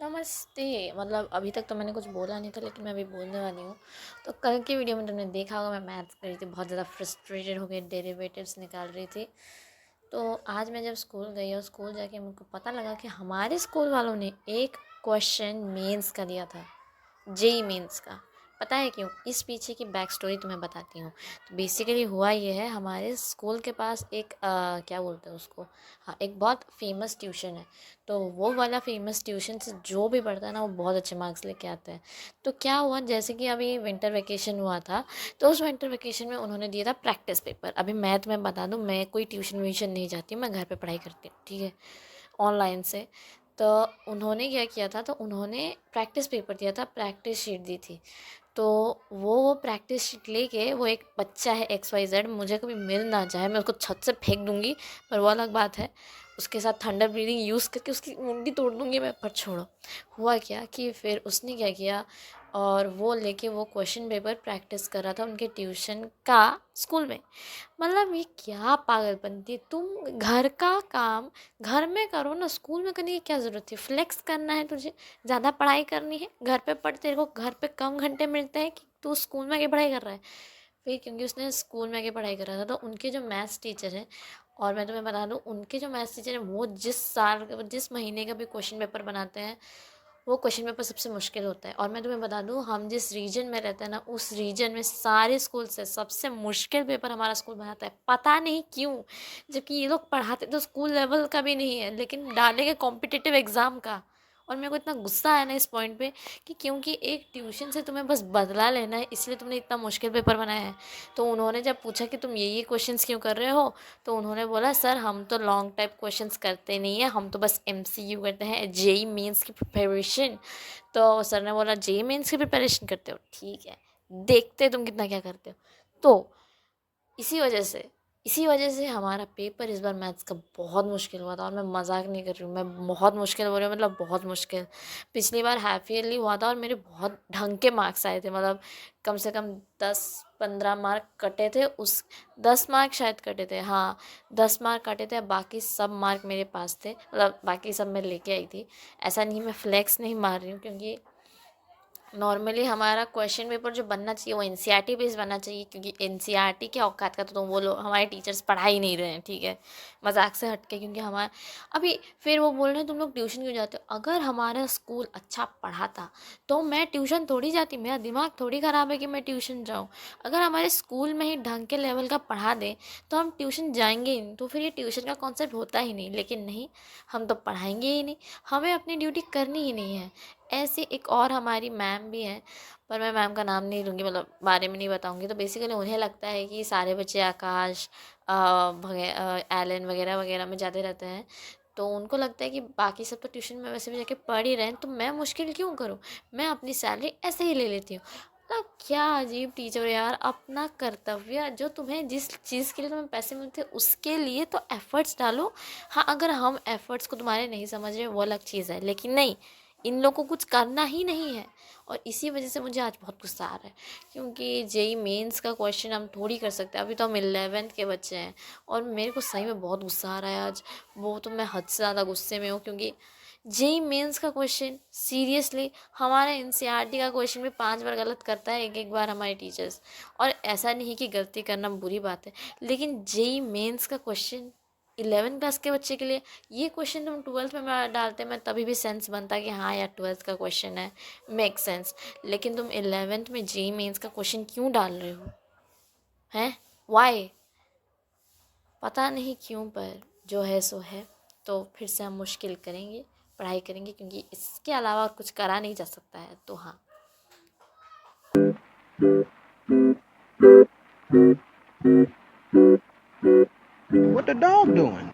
नमस्ते। मतलब अभी तक तो मैंने कुछ बोला नहीं था, लेकिन मैं अभी बोलने वाली हूँ। तो कल की वीडियो में तुमने देखा होगा, मैं मैथ्स कर रही थी, बहुत ज़्यादा फ्रस्ट्रेटेड हो गई, डेरिवेटिव्स निकाल रही थी। तो आज मैं जब स्कूल गई और स्कूल जाके मुझको पता लगा कि हमारे स्कूल वालों ने एक क्वेश्चन मेंस का दिया था, जेई मेंस का। पता है क्यों? इस पीछे की बैक स्टोरी तुम्हें बताती हूँ। तो बेसिकली हुआ ये है, हमारे स्कूल के पास एक क्या बोलते हैं उसको, हाँ, एक बहुत फेमस ट्यूशन है। तो वो वाला फेमस ट्यूशन से जो भी पढ़ता है ना, वो बहुत अच्छे मार्क्स लेके आता है। तो क्या हुआ, जैसे कि अभी विंटर वेकेशन हुआ था, तो उस विंटर वेकेशन में उन्होंने दिया था प्रैक्टिस पेपर। अभी मैं तुम्हें बता दूँ, मैं कोई ट्यूशन व्यूशन नहीं जाती हूँ, मैं घर पे पढ़ाई करती हूँ, ठीक है, ऑनलाइन से। तो उन्होंने क्या किया था, तो उन्होंने प्रैक्टिस पेपर दिया था, प्रैक्टिस शीट दी थी। तो वो प्रैक्टिस शीट लेके, वो एक बच्चा है XYZ, मुझे कभी मिल ना जाए, मैं उसको छत से फेंक दूंगी, पर वो अलग बात है। उसके साथ थंडर ब्रीदिंग यूज़ करके उसकी मुंडी तोड़ दूंगी मैं, पर छोड़ो। हुआ क्या कि फिर उसने क्या किया, और वो लेके वो क्वेश्चन पेपर प्रैक्टिस कर रहा था उनके ट्यूशन का, स्कूल में। मतलब ये क्या पागलपंती है? तुम घर का काम घर में करो ना, स्कूल में करने की क्या ज़रूरत है? फ्लेक्स करना है तुझे, ज़्यादा पढ़ाई करनी है, घर पे पढ़, तेरे को घर पे कम घंटे मिलते हैं कि तू स्कूल में आके पढ़ाई कर रहा है। फिर क्योंकि उसने स्कूल में आके पढ़ाई कर रहा था, तो उनके जो मैथ्स टीचर हैं, और मैं तुम्हें बता दूँ, उनके जो मैथ्स टीचर हैं, वो जिस महीने का भी क्वेश्चन पेपर बनाते हैं, वो क्वेश्चन पेपर सबसे मुश्किल होता है। और मैं तुम्हें बता दूँ, हम जिस रीजन में रहते हैं ना, उस रीजन में सारे स्कूल से सबसे मुश्किल पेपर हमारा स्कूल बनाता है। पता नहीं क्यों, जबकि ये लोग पढ़ाते तो स्कूल लेवल का भी नहीं है, लेकिन डालेंगे कॉम्पिटिटिव एग्ज़ाम का। और मेरे को इतना गुस्सा आया ना इस पॉइंट पे, कि क्योंकि एक ट्यूशन से तुम्हें बस बदला लेना है, इसलिए तुमने इतना मुश्किल पेपर बनाया है। तो उन्होंने जब पूछा कि तुम ये क्वेश्चंस क्यों कर रहे हो, तो उन्होंने बोला, सर हम तो लॉन्ग टाइप क्वेश्चंस करते नहीं है, हम तो बस MCQ करते हैं, जेई मेंस की प्रिपरेशन। तो सर ने बोला, जेई मेंस की प्रिपरेशन करते हो, ठीक है, देखते तुम कितना क्या करते हो। तो इसी वजह से इसी वजह से हमारा पेपर इस बार मैथ्स का बहुत मुश्किल हुआ था, और मैं मजाक नहीं कर रही हूँ, मैं बहुत मुश्किल बोल रही हूँ, मतलब बहुत मुश्किल। पिछली बार हाफ ईयरली हुआ था और मेरे बहुत ढंग के मार्क्स आए थे, मतलब कम से कम 10-15 मार्क कटे थे, उस 10 मार्क शायद कटे थे, हाँ, 10 मार्क कटे थे, बाकी सब मार्क मेरे पास थे, मतलब बाकी सब मैं लेके आई थी। ऐसा नहीं, मैं फ्लैक्स नहीं मार रही हूँ, क्योंकि नॉर्मली हमारा क्वेश्चन पेपर जो बनना चाहिए वो NCERT बेस्ड बनना चाहिए, क्योंकि NCERT के औकात का तो तुम, वो लोग हमारे टीचर्स पढ़ा ही नहीं रहे हैं, ठीक है, मजाक से हट के। क्योंकि हमारा अभी फिर वो बोल रहे हैं, तुम लोग ट्यूशन क्यों जाते हो? अगर हमारा स्कूल अच्छा पढ़ाता तो मैं ट्यूशन थोड़ी जाती, मेरा दिमाग थोड़ी ख़राब है कि मैं ट्यूशन जाऊँ। अगर हमारे स्कूल में ही ढंग के लेवल का पढ़ा दें तो हम ट्यूशन जाएंगे ही नहीं, तो फिर ये ट्यूशन का कॉन्सेप्ट होता ही नहीं। लेकिन नहीं, हम तो पढ़ाएंगे ही नहीं, हमें अपनी ड्यूटी करनी ही नहीं है। ऐसी एक और हमारी मैम भी हैं, पर मैं मैम का नाम नहीं लूँगी, मतलब बारे में नहीं बताऊँगी। तो बेसिकली उन्हें लगता है कि सारे बच्चे आकाश, एलन वगैरह वगैरह में जाते रहते हैं, तो उनको लगता है कि बाकी सब तो ट्यूशन में वैसे भी जाके पढ़ ही रहे हैं, तो मैं मुश्किल क्यों करूँ, मैं अपनी सैलरी ऐसे ही ले लेती हूँ। मतलब क्या अजीब टीचर हो यार। अपना कर्तव्य, जो तुम्हें जिस चीज़ के लिए तुम्हें पैसे मिलते हैं उसके लिए तो एफ़र्ट्स डालो। हाँ, अगर हम एफ़र्ट्स को तुम्हारे नहीं समझ रहे वो अलग चीज़ है, लेकिन नहीं, इन लोगों को कुछ करना ही नहीं है। और इसी वजह से मुझे आज बहुत गुस्सा आ रहा है, क्योंकि जेई मेंस का क्वेश्चन हम थोड़ी कर सकते हैं, अभी तो हम 11th के बच्चे हैं। और मेरे को सही में बहुत गुस्सा आ रहा है आज, वो तो मैं हद से ज़्यादा गुस्से में हूँ, क्योंकि जेई मेंस का क्वेश्चन सीरियसली, हमारा NCERT का क्वेश्चन भी 5 बार गलत करता है एक एक बार हमारे टीचर्स। और ऐसा नहीं कि गलती करना बुरी बात है, लेकिन जेई मेंस का क्वेश्चन 11th क्लास के बच्चे के लिए, ये क्वेश्चन तुम 12th में डालते, मैं तभी भी सेंस बनता कि हाँ यार 12th का क्वेश्चन है, मेक सेंस। लेकिन तुम 11th में जेई मेंस का क्वेश्चन क्यों डाल रहे हो? हैं? वाई? पता नहीं क्यों, पर जो है सो है। तो फिर से हम मुश्किल करेंगे, पढ़ाई करेंगे, क्योंकि इसके अलावा और कुछ करा नहीं जा सकता है। तो हाँ, What the dog doing?